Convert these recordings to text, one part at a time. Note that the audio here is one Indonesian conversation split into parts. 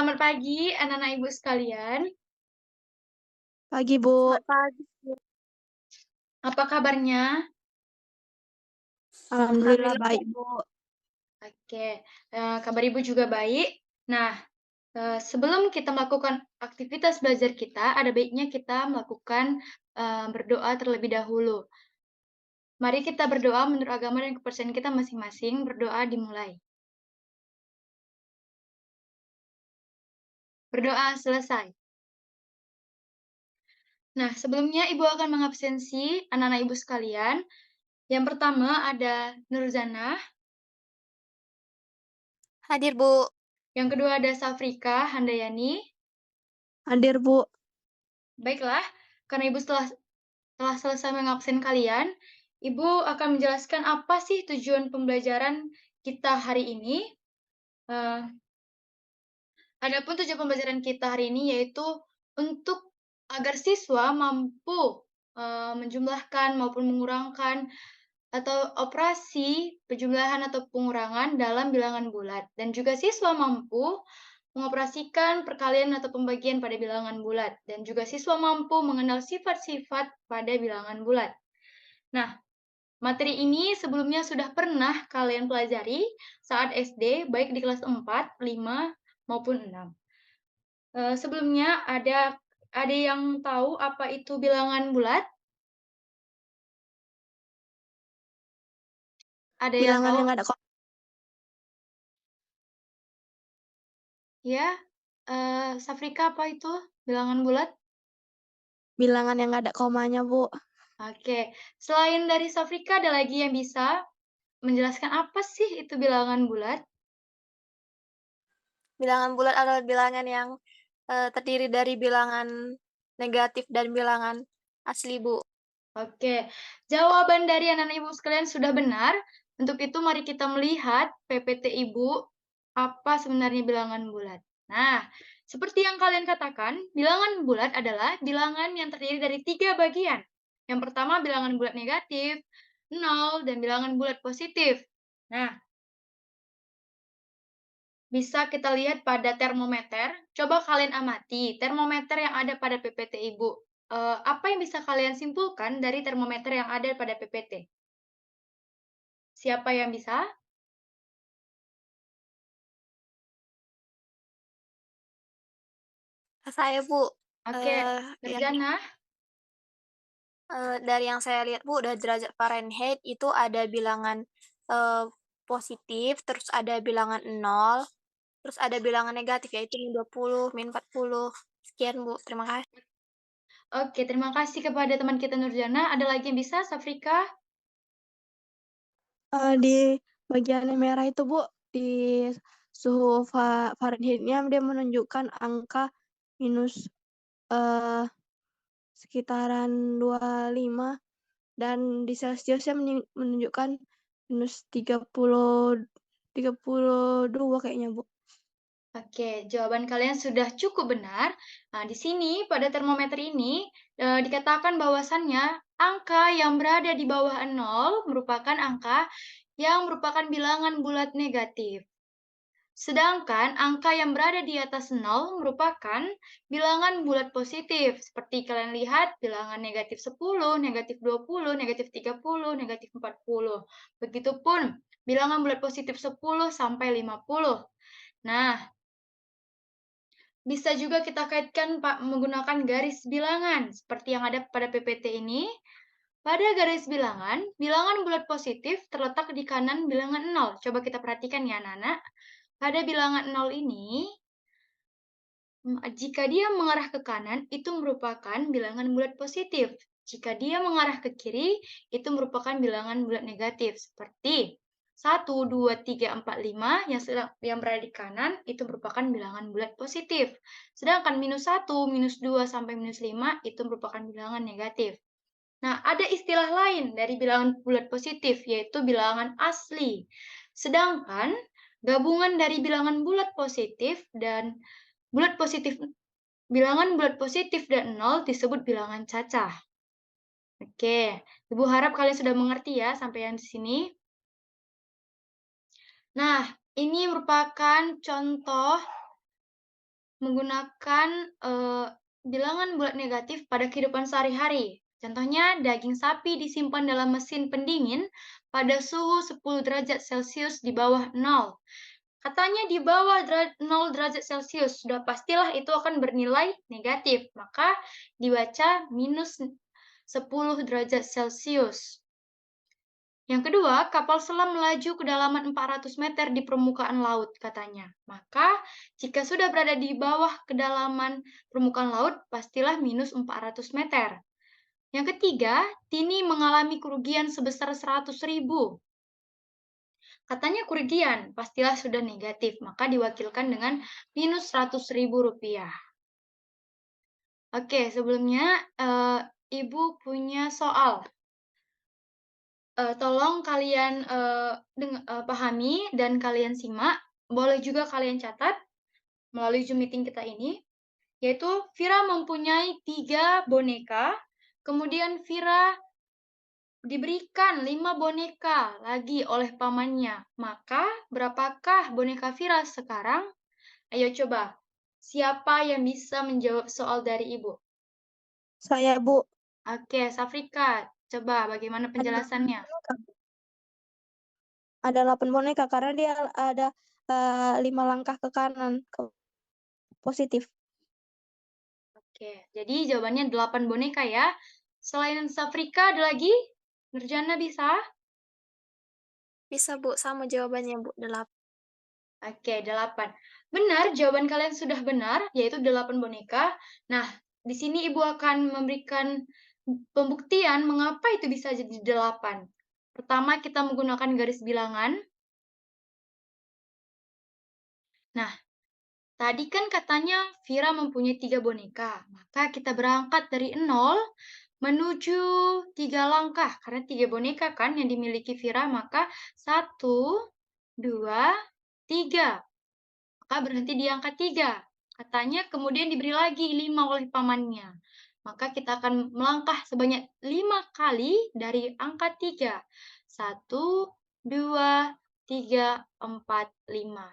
Selamat pagi, anak-anak Ibu sekalian. Pagi, Bu. Selamat pagi, Bu. Apa kabarnya? Alhamdulillah Alhamdulillah baik, baik. Bu. Oke, kabar Ibu juga baik. Nah, sebelum kita melakukan aktivitas belajar kita, ada baiknya kita melakukan berdoa terlebih dahulu. Mari kita berdoa menurut agama dan kepercayaan kita masing-masing. Berdoa dimulai. Berdoa selesai. Nah, sebelumnya Ibu akan mengabsensi anak-anak Ibu sekalian. Yang pertama ada Nurzana, Hadir, Bu. yang kedua ada Safrika Handayani. Hadir, Bu. Baiklah, karena Ibu telah selesai mengabsen kalian, Ibu akan menjelaskan apa sih tujuan pembelajaran kita hari ini. Adapun tujuan pembelajaran kita hari ini yaitu untuk agar siswa mampu menjumlahkan maupun mengurangkan atau operasi penjumlahan atau pengurangan dalam bilangan bulat, dan juga siswa mampu mengoperasikan perkalian atau pembagian pada bilangan bulat, dan juga siswa mampu mengenal sifat-sifat pada bilangan bulat. Nah, materi ini sebelumnya sudah pernah kalian pelajari saat SD, baik di kelas 4, 5, maupun 6. Sebelumnya ada yang tahu apa itu bilangan bulat? Ada yang Bilangan tahu? yang ada Ya, Safrika, apa itu bilangan bulat? bilangan yang ada komanya, Bu. Oke, selain dari Safrika ada lagi yang bisa menjelaskan apa sih itu bilangan bulat? Bilangan bulat adalah bilangan yang terdiri dari bilangan negatif dan bilangan asli, Bu. Oke, jawaban dari anak-anak Ibu sekalian sudah benar. Untuk itu mari kita melihat PPT Ibu, apa sebenarnya bilangan bulat. Nah, seperti yang kalian katakan, bilangan bulat adalah bilangan yang terdiri dari 3 bagian. Yang pertama bilangan bulat negatif, 0, dan bilangan bulat positif. Nah, bisa kita lihat pada termometer. Coba kalian amati termometer yang ada pada PPT Ibu. Apa yang bisa kalian simpulkan dari termometer yang ada pada PPT? Siapa yang bisa? Saya, Bu. Oke, Yang Nurjana. dari yang saya lihat, Bu, dari derajat Fahrenheit itu ada bilangan positif, terus ada bilangan 0, terus ada bilangan negatif yaitu -20, -40. Sekian, Bu. Terima kasih. Oke, terima kasih kepada teman kita Nurjana. Ada lagi yang bisa, Safrika? Di bagian yang merah itu, Bu, di suhu Fahrenheit-nya dia menunjukkan angka minus sekitaran 25, dan di Celsiusnya menunjukkan minus 32 kayaknya, Bu. Oke, jawaban kalian sudah cukup benar. Nah, di sini pada termometer ini dikatakan bahwasannya angka yang berada di bawah 0 merupakan angka yang merupakan bilangan bulat negatif. Sedangkan angka yang berada di atas 0 merupakan bilangan bulat positif. Seperti kalian lihat, bilangan negatif 10, negatif 20, negatif 30, negatif 40. Begitupun bilangan bulat positif 10 sampai 50. Nah, bisa juga kita kaitkan menggunakan garis bilangan seperti yang ada pada PPT ini. Pada garis bilangan, bilangan bulat positif terletak di kanan bilangan 0. Coba kita perhatikan ya anak-anak. Pada bilangan 0 ini, jika dia mengarah ke kanan, itu merupakan bilangan bulat positif. Jika dia mengarah ke kiri, itu merupakan bilangan bulat negatif. Seperti 1, 2, 3, 4, 5 yang berada di kanan itu merupakan bilangan bulat positif. Sedangkan minus 1, minus 2, sampai minus 5 itu merupakan bilangan negatif. Nah, ada istilah lain dari bilangan bulat positif, yaitu bilangan asli. Sedangkan gabungan dari bilangan bulat positif dan bulat positif bilangan bulat positif dan 0 disebut bilangan cacah. Oke, Ibu harap kalian sudah mengerti ya sampai yang di sini. Nah, ini merupakan contoh menggunakan bilangan bulat negatif pada kehidupan sehari-hari. Contohnya, daging sapi disimpan dalam mesin pendingin pada suhu 10 derajat Celcius di bawah 0. Katanya di bawah 0 derajat Celcius, sudah pastilah itu akan bernilai negatif. Maka dibaca minus 10 derajat Celcius. Yang kedua, kapal selam melaju kedalaman 400 meter di permukaan laut, katanya. Maka, jika sudah berada di bawah kedalaman permukaan laut, pastilah minus 400 meter. Yang ketiga, Tini mengalami kerugian sebesar 100.000. Katanya kerugian, pastilah sudah negatif, maka diwakilkan dengan minus 100.000 rupiah. Oke, sebelumnya Ibu punya soal. Tolong kalian pahami dan kalian simak. Boleh juga kalian catat melalui Zoom meeting kita ini, yaitu Vira mempunyai 3 boneka, kemudian Vira diberikan 5 boneka lagi oleh pamannya. Maka, berapakah boneka Vira sekarang? Ayo coba, siapa yang bisa menjawab soal dari Ibu? Saya, Bu. Oke, Safrika, coba bagaimana penjelasannya? Ada 8 boneka karena dia ada 5 langkah ke kanan, ke positif. Oke, jadi jawabannya 8 boneka ya. Selain Safrika ada lagi? Nurjana bisa? Bisa, Bu. Sama jawabannya, Bu. 8. Oke, 8. Benar, jawaban kalian sudah benar, yaitu 8 boneka. Nah, di sini Ibu akan memberikan pembuktian mengapa itu bisa jadi 8. Pertama, kita menggunakan garis bilangan. Nah, tadi kan katanya Vira mempunyai 3 boneka. Maka kita berangkat dari 0 menuju 3 langkah. Karena 3 boneka kan yang dimiliki Vira, maka 1, 2, 3. Maka berhenti di angka 3. Katanya kemudian diberi lagi 5 oleh pamannya. Maka kita akan melangkah sebanyak 5 kali dari angka 3. 1, 2, 3, 4, 5.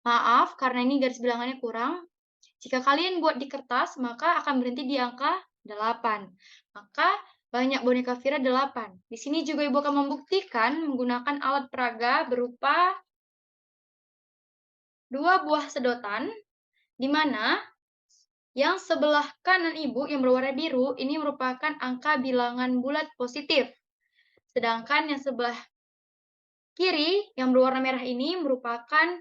Maaf, karena ini garis bilangannya kurang. Jika kalian buat di kertas, maka akan berhenti di angka 8. Maka banyak boneka Vira 8. Di sini juga Ibu akan membuktikan menggunakan alat peraga berupa 2 buah sedotan, di mana yang sebelah kanan Ibu yang berwarna biru ini merupakan angka bilangan bulat positif. Sedangkan yang sebelah kiri yang berwarna merah ini merupakan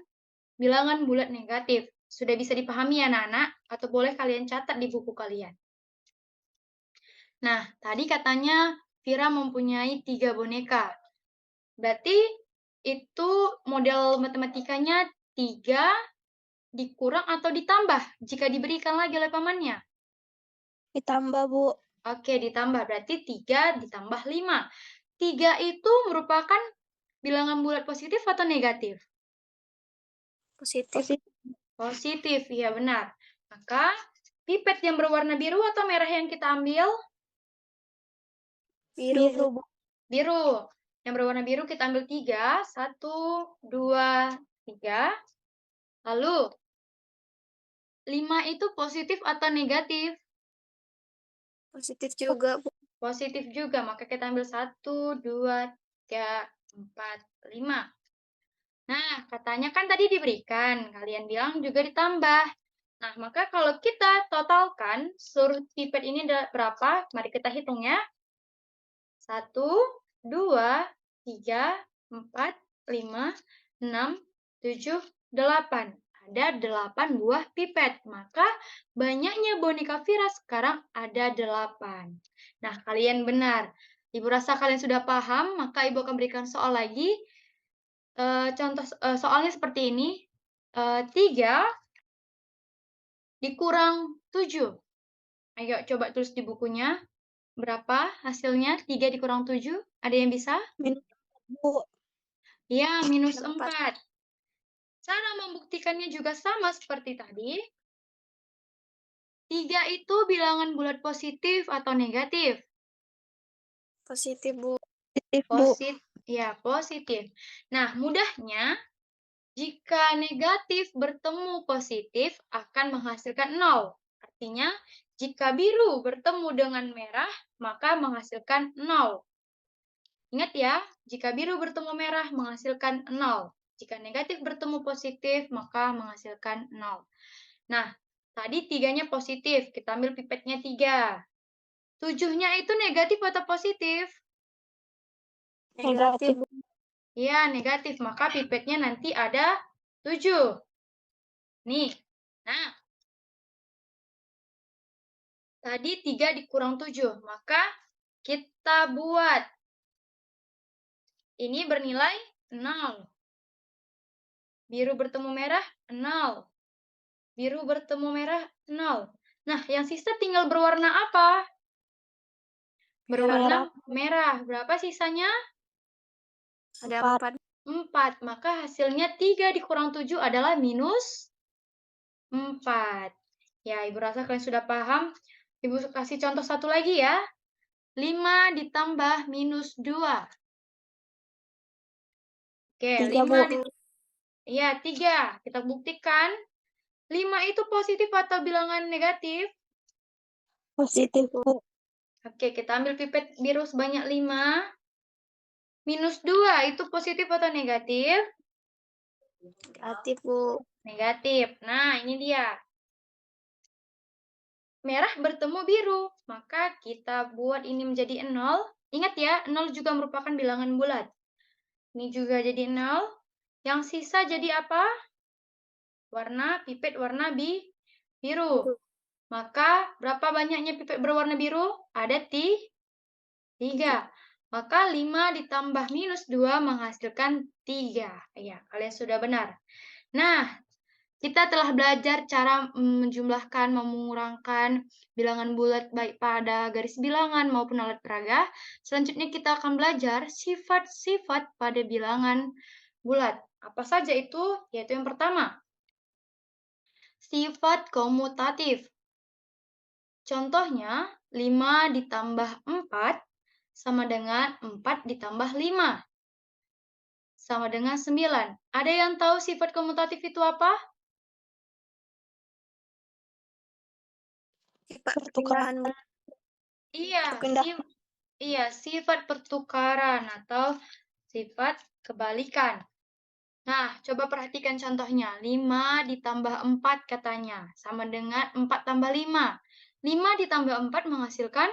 bilangan bulat negatif. Sudah bisa dipahami ya anak-anak? Atau boleh kalian catat di buku kalian. Nah, tadi katanya Vira mempunyai 3 boneka. Berarti itu model matematikanya 3 dikurang atau ditambah jika diberikan lagi oleh pamannya? Ditambah, Bu. Oke, ditambah. Berarti 3 ditambah 5. 3 itu merupakan bilangan bulat positif atau negatif? Positif. Positif, iya benar. Maka pipet yang berwarna biru atau merah yang kita ambil? Biru, Bu. Bu. Biru. Yang berwarna biru kita ambil 3. 1, 2, 3. Lalu, 5 itu positif atau negatif? Positif juga, Bu. Positif juga, maka kita ambil 1, 2, 3, 4, 5. Nah, katanya kan tadi diberikan, kalian bilang juga ditambah. Nah, maka kalau kita totalkan, seluruh pipet ini ada berapa? Mari kita hitung ya. 1, 2, 3, 4, 5, 6, 7, 8. Ada 8 buah pipet. Maka banyaknya boneka Vira sekarang ada 8. Nah, kalian benar. Ibu rasa kalian sudah paham, maka Ibu akan berikan soal lagi. Contoh soalnya seperti ini. 3 dikurang 7. Ayo coba tulis di bukunya. Berapa hasilnya 3 dikurang 7? Ada yang bisa? Minus, Bu. Ya, minus 4. 4. Cara membuktikannya juga sama seperti tadi. 3 itu bilangan bulat positif atau negatif? Positif, Bu. Positif, Bu. Ya, positif. Nah, mudahnya, Jika negatif bertemu positif akan menghasilkan 0. Artinya, jika biru bertemu dengan merah, maka menghasilkan 0. Ingat ya, jika biru bertemu merah menghasilkan 0. Jika negatif bertemu positif, maka menghasilkan 0. Nah, tadi 3-nya positif, kita ambil pipetnya 3. 7-nya itu negatif atau positif? Negatif, Bu. Ya, negatif. Maka pipetnya nanti ada 7. Nih, nah, tadi 3 dikurang 7, maka kita buat. Ini bernilai 0. Biru bertemu merah, 0. Biru bertemu merah, 0. Nah, yang sisa tinggal berwarna apa? Berwarna merah. Berapa sisanya? Ada 4. 4. Maka hasilnya 3 dikurang 7 adalah minus 4. Ya, Ibu rasa kalian sudah paham. Ibu kasih contoh satu lagi ya. 5 ditambah minus 2. Oke, 3, 5 Bu. Iya, 3. Kita buktikan. 5 itu positif atau bilangan negatif? Positif, Bu. Oke, kita ambil pipet biru sebanyak 5. Minus 2 itu positif atau negatif? Negatif, Bu. Negatif. Nah, ini dia. Merah bertemu biru. Maka kita buat ini menjadi 0. Ingat ya, 0 juga merupakan bilangan bulat. Ini juga jadi 0. Yang sisa jadi apa? Warna pipet warna biru. Maka berapa banyaknya pipet berwarna biru? Ada 3. Maka 5 ditambah minus 2 menghasilkan 3. Ya, kalian sudah benar. Nah, kita telah belajar cara menjumlahkan, mengurangkan bilangan bulat baik pada garis bilangan maupun alat peraga. Selanjutnya kita akan belajar sifat-sifat pada bilangan bulat. Apa saja itu? Yaitu yang pertama, sifat komutatif. Contohnya, 5 ditambah 4 sama dengan 4 ditambah 5. Sama dengan 9. Ada yang tahu sifat komutatif itu apa? Sifat Pertukaran. perpindahan, Bu. Iya, sifat pertukaran atau sifat kebalikan. Nah, coba perhatikan contohnya. 5 ditambah 4 katanya. Sama dengan 4 tambah 5. 5 ditambah 4 menghasilkan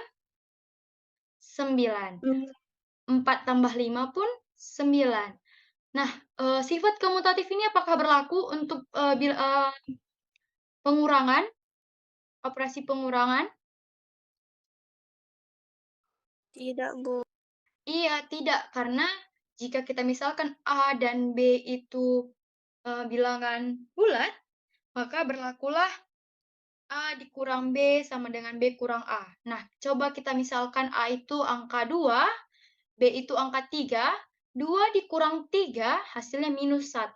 9. 4 tambah 5 pun 9. Nah, sifat komutatif ini apakah berlaku untuk pengurangan? Operasi pengurangan? Tidak, Bu. Iya, tidak. Karena jika kita misalkan A dan B itu bilangan bulat, maka berlakulah A dikurang B sama dengan B kurang A. Nah, coba kita misalkan A itu angka 2, B itu angka 3, 2 dikurang 3 hasilnya minus 1.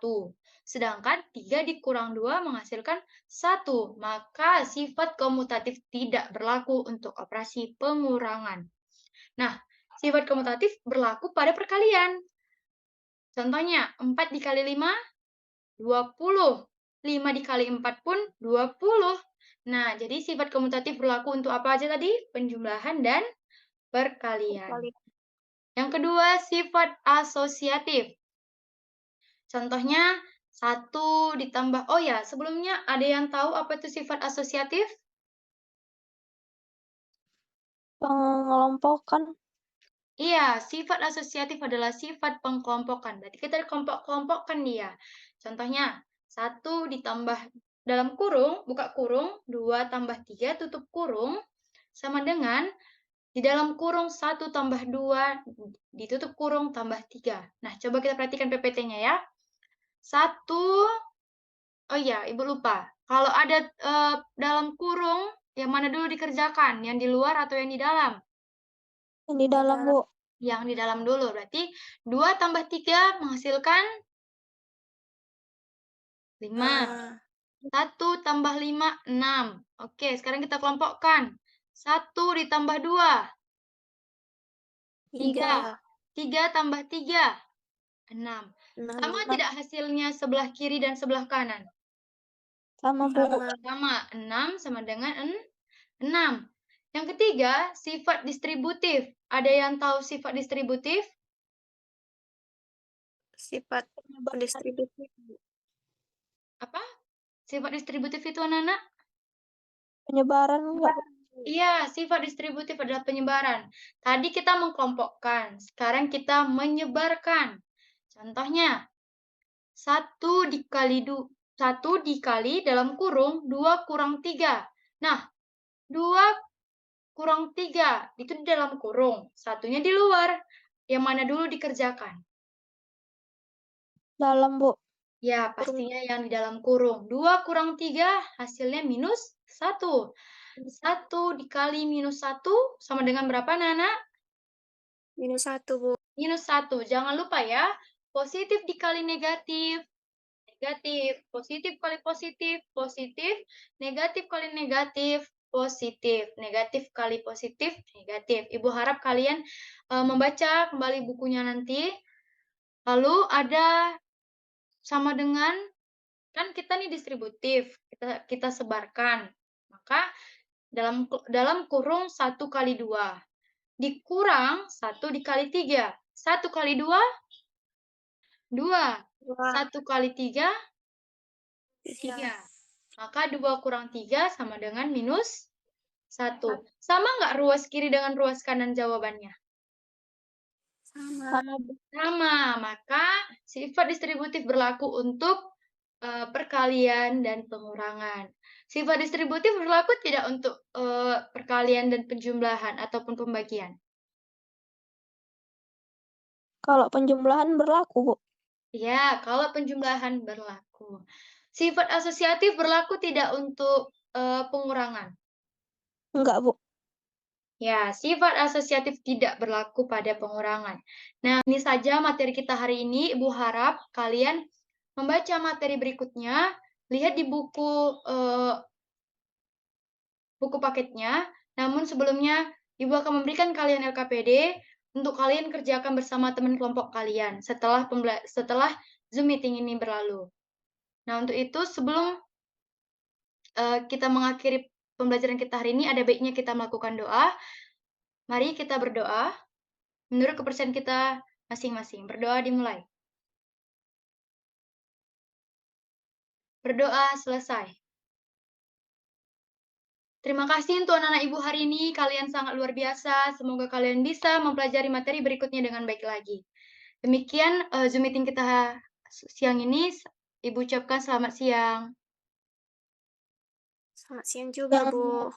Sedangkan 3 dikurang 2 menghasilkan 1. Maka sifat komutatif tidak berlaku untuk operasi pengurangan. Nah, sifat komutatif berlaku pada perkalian. Contohnya, 4 dikali 5, 20. 5 dikali 4 pun 20. Nah, jadi sifat komutatif berlaku untuk apa aja tadi? Penjumlahan dan perkalian. Yang kedua, sifat asosiatif. Contohnya, 1 ditambah, oh ya, sebelumnya ada yang tahu apa itu sifat asosiatif? Pengelompokan. Iya, sifat asosiatif adalah sifat pengkelompokan. Berarti kita kelompok-kelompokkan dia. Contohnya, 1 ditambah dalam kurung, buka kurung, 2 tambah 3 tutup kurung, sama dengan di dalam kurung 1 tambah 2 ditutup kurung tambah 3. Nah, coba kita perhatikan PPT-nya ya. 1, oh iya, Ibu lupa. Kalau ada dalam kurung, yang mana dulu dikerjakan? Yang di luar atau yang di dalam? Yang di dalam, Bu. Yang di dalam dulu. Berarti 2 tambah 3 menghasilkan 5. 1 tambah 5, 6. Oke, sekarang kita kelompokkan. 1 ditambah 2, 3. 3 tambah 3, 6. Sama 65. tidak hasilnya sebelah kiri dan sebelah kanan? Sama, Bu. Sama. Sama, 6 sama dengan 6. Yang ketiga, sifat distributif. Ada yang tahu sifat distributif? Sifat distributif. Apa? Sifat distributif itu anak-anak? Penyebaran enggak, Bu? Iya, sifat distributif adalah penyebaran. Tadi kita mengkelompokkan, sekarang kita menyebarkan. Contohnya, 1 dikali dalam kurung 2 kurang 3. Nah, 2 kurang 3 itu di dalam kurung, satunya di luar. Yang mana dulu dikerjakan? Dalam, Bu. Ya, pastinya yang di dalam kurung. 2 kurang 3 hasilnya minus 1. 1 dikali minus 1 sama dengan berapa, Nana? Minus 1, Bu. Minus 1. Jangan lupa ya, positif dikali negatif, negatif. Positif kali positif, positif. Negatif kali negatif, positif. Negatif kali positif, negatif. Ibu harap kalian membaca kembali bukunya nanti. Lalu ada sama dengan, kan kita nih distributif, kita sebarkan. Maka dalam kurung 1 kali 2. Dikurang 1 dikali 3. 1 kali 2, 2. 1 kali 3, 3. Maka 2 kurang 3 sama dengan minus 1. Sama nggak ruas kiri dengan ruas kanan jawabannya? Sama. Sama. Maka sifat distributif berlaku untuk perkalian dan pengurangan. Sifat distributif berlaku tidak untuk perkalian dan penjumlahan ataupun pembagian? Kalau penjumlahan berlaku, Bu. Ya, kalau penjumlahan berlaku. Sifat asosiatif berlaku tidak untuk pengurangan? Enggak, Bu. Ya, sifat asosiatif tidak berlaku pada pengurangan. Nah, ini saja materi kita hari ini. Ibu harap kalian membaca materi berikutnya, lihat di buku paketnya. Namun sebelumnya, Ibu akan memberikan kalian LKPD untuk kalian kerjakan bersama teman kelompok kalian setelah Zoom meeting ini berlalu. Nah, untuk itu sebelum kita mengakhiri pembelajaran kita hari ini, ada baiknya kita melakukan doa. Mari kita berdoa menurut kepercayaan kita masing-masing. Berdoa dimulai. Berdoa selesai. Terima kasih untuk anak-anak Ibu hari ini. Kalian sangat luar biasa. Semoga kalian bisa mempelajari materi berikutnya dengan baik lagi. Demikian Zoom meeting kita siang ini. Ibu ucapkan selamat siang. Selamat siang juga, Bu.